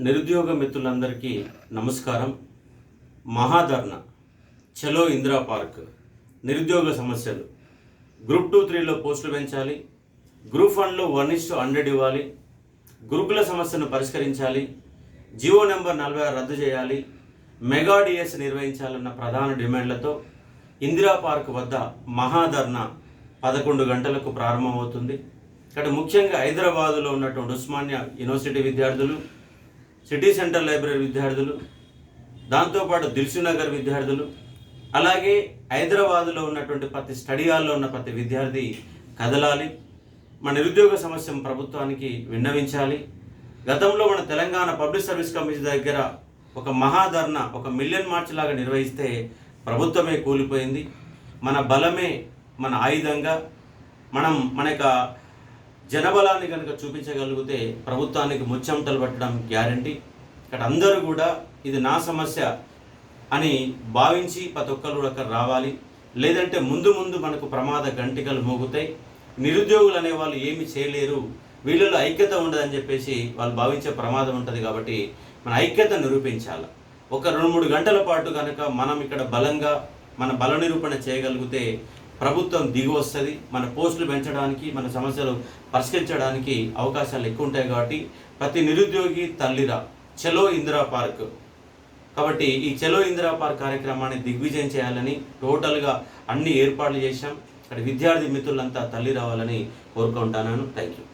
నిరుద్యోగ మిత్రులందరికీ నమస్కారం. మహాధర్ణ చలో ఇందిరా పార్క్ నిరుద్యోగ సమస్యలు గ్రూప్ 2, 3లో పోస్టులు పెంచాలి, గ్రూప్ 1లో 1:100 ఇవ్వాలి, గురుకుల సమస్యను పరిష్కరించాలి, జియో నెంబర్ 46 రద్దు చేయాలి, మెగా డిఎస్ నిర్వహించాలన్న ప్రధాన డిమాండ్లతో ఇందిరా పార్క్ వద్ద మహాధర్ణ 11 గంటలకు ప్రారంభమవుతుంది. ఇక్కడ ముఖ్యంగా హైదరాబాదులో ఉన్నటువంటి ఉస్మానియా యూనివర్సిటీ విద్యార్థులు, సిటీ సెంటర్ లైబ్రరీ విద్యార్థులు, దాంతోపాటు దిల్సుఖ్నగర్ విద్యార్థులు, అలాగే హైదరాబాదులో ఉన్నటువంటి ప్రతి స్టడీ హాల్లో ఉన్న ప్రతి విద్యార్థి కదలాలి. మన నిరుద్యోగ సమస్యను ప్రభుత్వానికి విన్నవించాలి. గతంలో మన తెలంగాణ పబ్లిక్ సర్వీస్ కమిషన్ దగ్గర ఒక మహాధర్ణ, ఒక మిలియన్ మార్చ్ లాగా నిర్వహిస్తే ప్రభుత్వమే కూలిపోయింది. మన బలమే మన ఆయుధంగా మన యొక్క జనబలాన్ని కనుక చూపించగలిగితే ప్రభుత్వానికి ముచ్చెమటలు పట్టడం గ్యారంటీ. ఇక్కడ అందరూ కూడా ఇది నా సమస్య అని భావించి ప్రతి ఒక్కరు అక్కడ రావాలి. లేదంటే ముందు మనకు ప్రమాద గంటికలు మోగుతాయి. నిరుద్యోగులు అనేవాళ్ళు ఏమి చేయలేరు, వీళ్ళలో ఐక్యత ఉండదని చెప్పేసి వాళ్ళు భావించే ప్రమాదం ఉంటుంది. కాబట్టి మన ఐక్యత నిరూపించాలి. ఒక 2-3 గంటల పాటు కనుక మనం ఇక్కడ బలంగా మన బల నిరూపణ చేయగలిగితే ప్రభుత్వం దిగి వస్తుంది. మన పోస్టులు పెంచడానికి, మన సమస్యలు పరిష్కరించడానికి అవకాశాలు ఎక్కువ ఉంటాయి. కాబట్టి ప్రతి నిరుద్యోగి తల్లిరా చలో ఇందిరా పార్క్. కాబట్టి ఈ చలో ఇందిరా పార్క్ కార్యక్రమాన్ని దిగ్విజయం చేయాలని టోటల్గా అన్ని ఏర్పాట్లు చేశాం. ఇక్కడ విద్యార్థి మిత్రులంతా తల్లి రావాలని కోరుకుంటున్నాను. Thank you.